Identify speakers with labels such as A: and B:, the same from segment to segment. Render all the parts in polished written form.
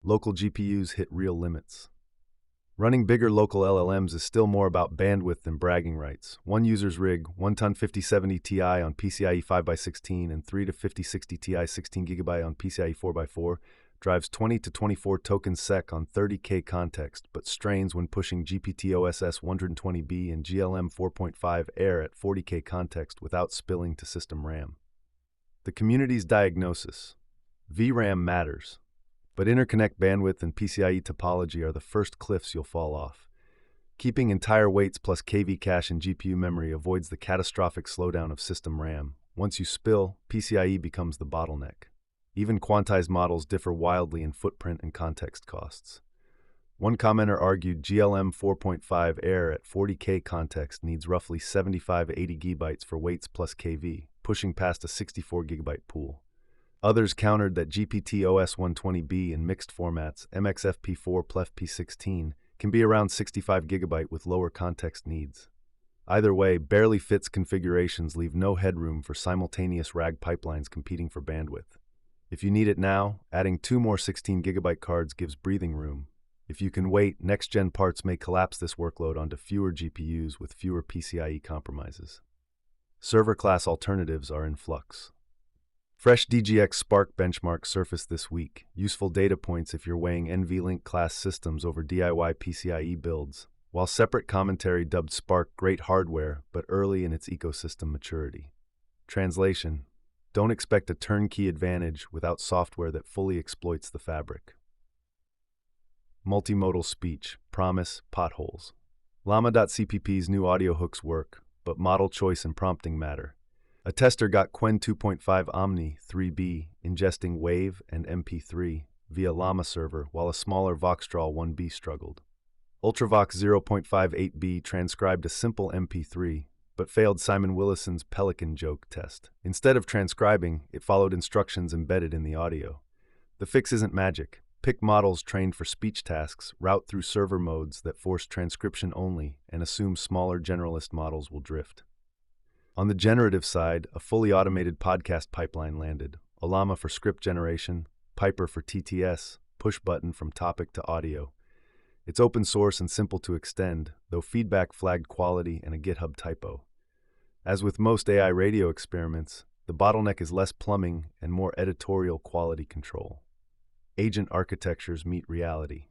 A: local GPUs hit real limits. Running bigger local LLMs is still more about bandwidth than bragging rights. One user's rig, 1-ton 5070 Ti on PCIe 5x16 and 3 to 5060 Ti 16GB on PCIe 4x4, drives 20 to 24 tokens sec on 30K context, but strains when pushing GPT-OSS 120B and GLM 4.5 Air at 40K context without spilling to system RAM. The community's diagnosis: VRAM matters, but interconnect bandwidth and PCIe topology are the first cliffs you'll fall off. Keeping entire weights plus KV cache in GPU memory avoids the catastrophic slowdown of system RAM. Once you spill, PCIe becomes the bottleneck. Even quantized models differ wildly in footprint and context costs. One commenter argued GLM 4.5 Air at 40K context needs roughly 75-80 GB for weights plus KV, pushing past a 64 GB pool. Others countered that GPT-OS 120B in mixed formats, MXFP4 plus P16, can be around 65 GB with lower context needs. Either way, barely fits configurations leave no headroom for simultaneous RAG pipelines competing for bandwidth. If you need it now, adding 2 more 16 GB cards gives breathing room. If you can wait, next-gen parts may collapse this workload onto fewer GPUs with fewer PCIe compromises. Server-class alternatives are in flux. Fresh DGX Spark benchmarks surfaced this week, useful data points if you're weighing NVLink class systems over DIY PCIe builds, while separate commentary dubbed Spark great hardware but early in its ecosystem maturity. Translation: don't expect a turnkey advantage without software that fully exploits the fabric. Multimodal speech, promise, potholes. Llama.cpp's new audio hooks work, but model choice and prompting matter. A tester got Qwen 2.5 Omni 3B ingesting WAV and MP3 via Llama server, while a smaller Voxtraw 1B struggled. Ultravox 0.58B transcribed a simple MP3, but failed Simon Willison's Pelican joke test. Instead of transcribing, it followed instructions embedded in the audio. The fix isn't magic. Pick models trained for speech tasks, route through server modes that force transcription only, and assume smaller generalist models will drift. On the generative side, a fully automated podcast pipeline landed: a Llama for script generation, Piper for TTS, push button from topic to audio. It's open source and simple to extend, though feedback flagged quality and a GitHub typo. As with most AI radio experiments, the bottleneck is less plumbing and more editorial quality control. Agent architectures meet reality.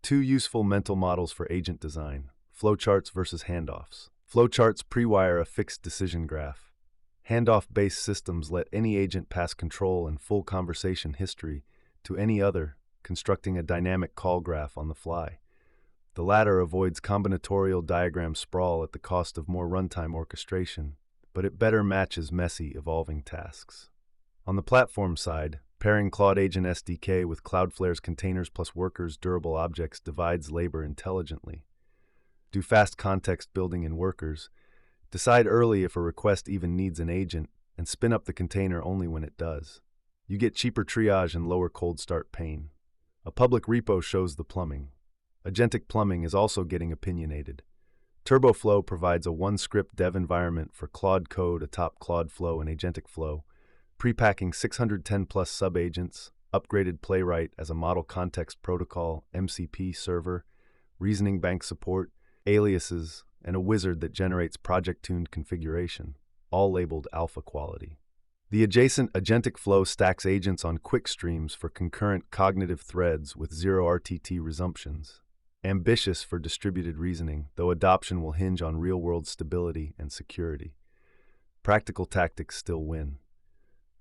A: 2 useful mental models for agent design: flowcharts versus handoffs. Flowcharts pre-wire a fixed decision graph. Handoff-based systems let any agent pass control and full conversation history to any other, constructing a dynamic call graph on the fly. The latter avoids combinatorial diagram sprawl at the cost of more runtime orchestration, but it better matches messy, evolving tasks. On the platform side, pairing Claude Agent SDK with Cloudflare's containers plus workers durable objects divides labor intelligently. Do fast context building in workers, decide early if a request even needs an agent, and spin up the container only when it does. You get cheaper triage and lower cold start pain. A public repo shows the plumbing. Agentic plumbing is also getting opinionated. TurboFlow provides a one-script dev environment for Claude Code atop Claude Flow and Agentic Flow, prepacking 610-plus sub-agents, upgraded Playwright as a model context protocol, MCP server, reasoning bank support, aliases, and a wizard that generates project-tuned configuration, all labeled alpha quality. The adjacent Agentic Flow stacks agents on quick streams for concurrent cognitive threads with 0 RTT resumptions. Ambitious for distributed reasoning, though adoption will hinge on real-world stability and security. Practical tactics still win.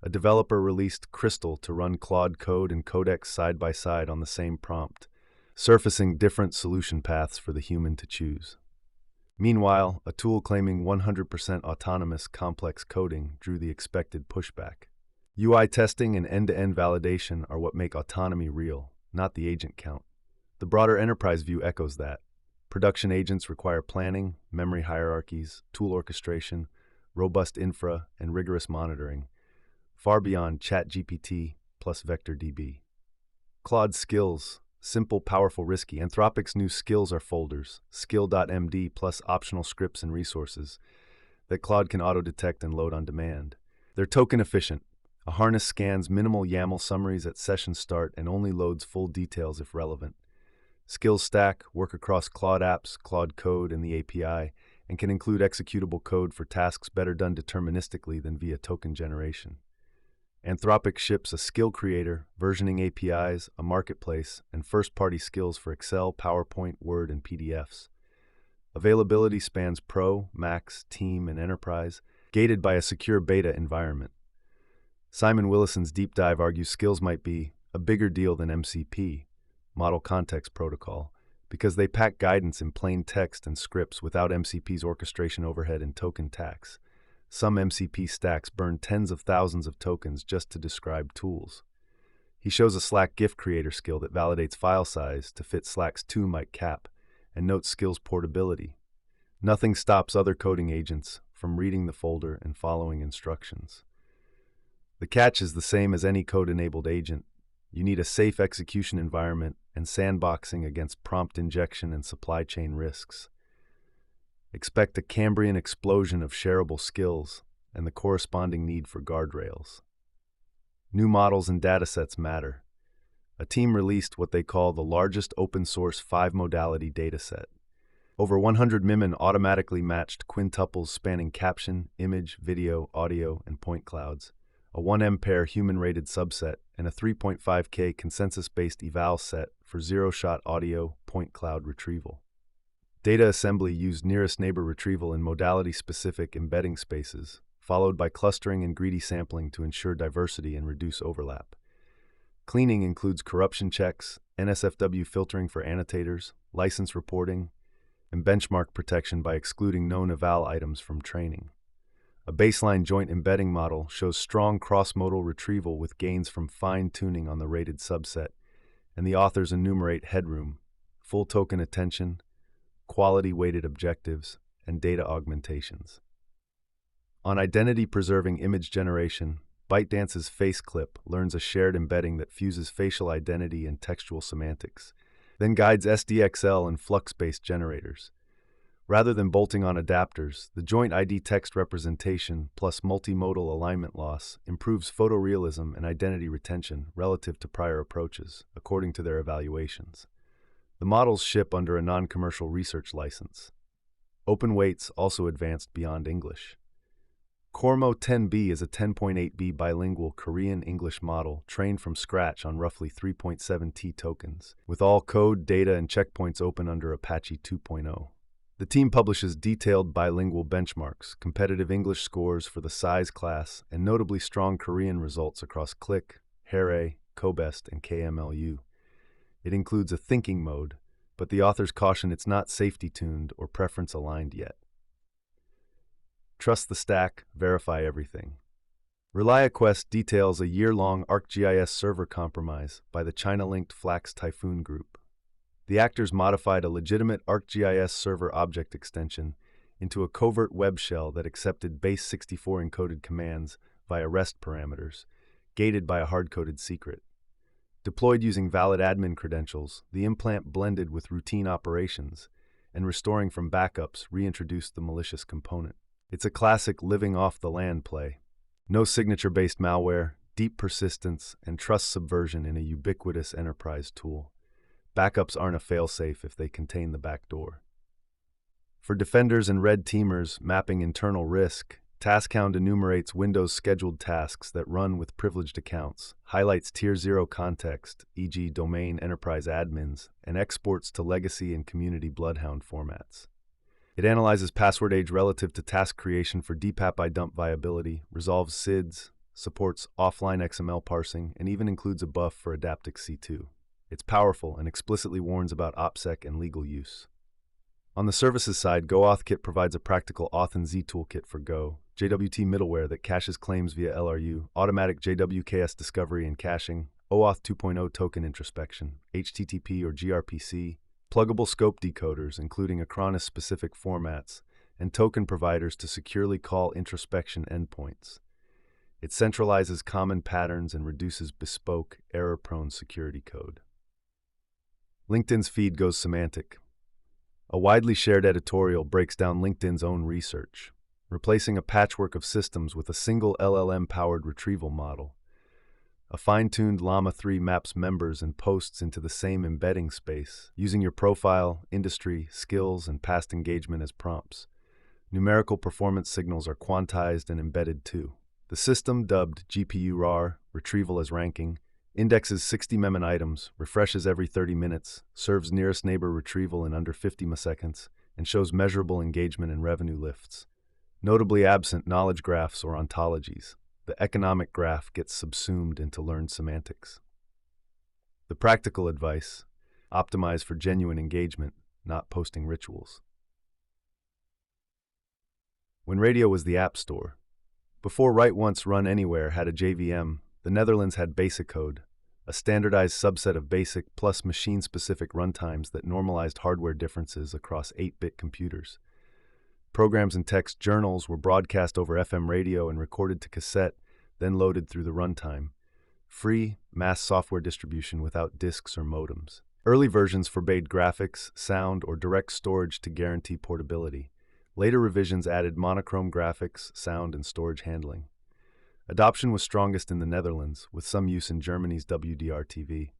A: A developer released Crystal to run Claude Code and Codex side by side on the same prompt, surfacing different solution paths for the human to choose. Meanwhile, a tool claiming 100% autonomous complex coding drew the expected pushback. UI testing and end-to-end validation are what make autonomy real, not the agent count. The broader enterprise view echoes that. Production agents require planning, memory hierarchies, tool orchestration, robust infra, and rigorous monitoring, far beyond ChatGPT plus VectorDB. Claude Skills: simple, powerful, risky. Anthropic's new skills are folders, skill.md plus optional scripts and resources that Claude can auto-detect and load on demand. They're token efficient, A harness scans minimal YAML summaries at session start and only loads full details if relevant. Skills stack work across Claude apps, Claude Code, and the API, and can include executable code for tasks better done deterministically than via token generation. Anthropic ships a skill creator, versioning APIs, a marketplace, and first-party skills for Excel, PowerPoint, Word, and PDFs. Availability spans Pro, Max, Team, and Enterprise, gated by a secure beta environment. Simon Willison's deep dive argues skills might be a bigger deal than MCP, Model Context Protocol, because they pack guidance in plain text and scripts without MCP's orchestration overhead and token tax. Some MCP stacks burn tens of thousands of tokens just to describe tools. He shows a Slack GIF creator skill that validates file size to fit Slack's 2 MB cap and notes skills portability. Nothing stops other coding agents from reading the folder and following instructions. The catch is the same as any code-enabled agent. You need a safe execution environment and sandboxing against prompt injection and supply chain risks. Expect a Cambrian explosion of shareable skills and the corresponding need for guardrails. New models and datasets matter. A team released what they call the largest open-source 5-modality dataset. Over 100 MIMN automatically matched quintuples spanning caption, image, video, audio, and point clouds, a 1M pair human-rated subset, and a 3.5K consensus-based eval set for zero-shot audio point cloud retrieval. Data assembly used nearest neighbor retrieval in modality-specific embedding spaces, followed by clustering and greedy sampling to ensure diversity and reduce overlap. Cleaning includes corruption checks, NSFW filtering for annotators, license reporting, and benchmark protection by excluding known eval items from training. A baseline joint embedding model shows strong cross-modal retrieval with gains from fine-tuning on the rated subset, and the authors enumerate headroom, full token attention, quality-weighted objectives, and data augmentations. On identity-preserving image generation, ByteDance's face clip learns a shared embedding that fuses facial identity and textual semantics, then guides SDXL and Flux-based generators. Rather than bolting on adapters, the joint ID text representation plus multimodal alignment loss improves photorealism and identity retention relative to prior approaches, according to their evaluations. The models ship under a non-commercial research license. Open weights also advanced beyond English. Cormo 10B is a 10.8B bilingual Korean-English model trained from scratch on roughly 3.7 T tokens, with all code, data, and checkpoints open under Apache 2.0. The team publishes detailed bilingual benchmarks, competitive English scores for the size class, and notably strong Korean results across Click, Hare, Cobest, and KMLU. It includes a thinking mode, but the authors caution it's not safety-tuned or preference-aligned yet. Trust the stack, verify everything. ReliaQuest details a year-long ArcGIS server compromise by the China-linked Flax Typhoon Group. The actors modified a legitimate ArcGIS server object extension into a covert web shell that accepted base64 encoded commands via REST parameters, gated by a hard-coded secret. Deployed using valid admin credentials, the implant blended with routine operations, and restoring from backups reintroduced the malicious component. It's a classic living off the land play. No signature-based malware, deep persistence, and trust subversion in a ubiquitous enterprise tool. Backups aren't a failsafe if they contain the backdoor. For defenders and red teamers mapping internal risk, TaskHound enumerates Windows scheduled tasks that run with privileged accounts, highlights Tier 0 context, e.g. domain enterprise admins, and exports to legacy and community Bloodhound formats. It analyzes password age relative to task creation for DPAP idump viability, resolves SIDS, supports offline XML parsing, and even includes a buff for Adaptix C2. It's powerful and explicitly warns about OPSEC and legal use. On the services side, GoAuthKit provides a practical Auth and Z toolkit for Go, JWT middleware that caches claims via LRU, automatic JWKS discovery and caching, OAuth 2.0 token introspection, HTTP or gRPC, pluggable scope decoders including Acronis-specific formats, and token providers to securely call introspection endpoints. It centralizes common patterns and reduces bespoke, error-prone security code. LinkedIn's feed goes semantic. A widely shared editorial breaks down LinkedIn's own research. replacing a patchwork of systems with a single LLM-powered retrieval model. A fine-tuned Llama 3 maps members and posts into the same embedding space, using your profile, industry, skills, and past engagement as prompts. Numerical performance signals are quantized and embedded too. The system, dubbed GPU RAR, retrieval as ranking, indexes 60 memon items, refreshes every 30 minutes, serves nearest neighbor retrieval in under 50 milliseconds, and shows measurable engagement and revenue lifts. Notably absent knowledge graphs or ontologies. The economic graph gets subsumed into learned semantics. The practical advice: optimize for genuine engagement, not posting rituals. When radio was the App Store, before Write Once Run Anywhere had a JVM, the Netherlands had Basic Code, a standardized subset of BASIC plus machine-specific runtimes that normalized hardware differences across 8-bit computers. Programs and text journals were broadcast over FM radio and recorded to cassette, then loaded through the runtime. Free, mass software distribution without disks or modems. Early versions forbade graphics, sound, or direct storage to guarantee portability. Later revisions added monochrome graphics, sound, and storage handling. Adoption was strongest in the Netherlands, with some use in Germany's WDR-TV.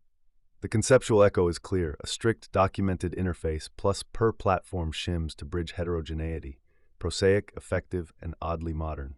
A: The conceptual echo is clear: a strict, documented interface plus per-platform shims to bridge heterogeneity. Prosaic, effective, and oddly modern.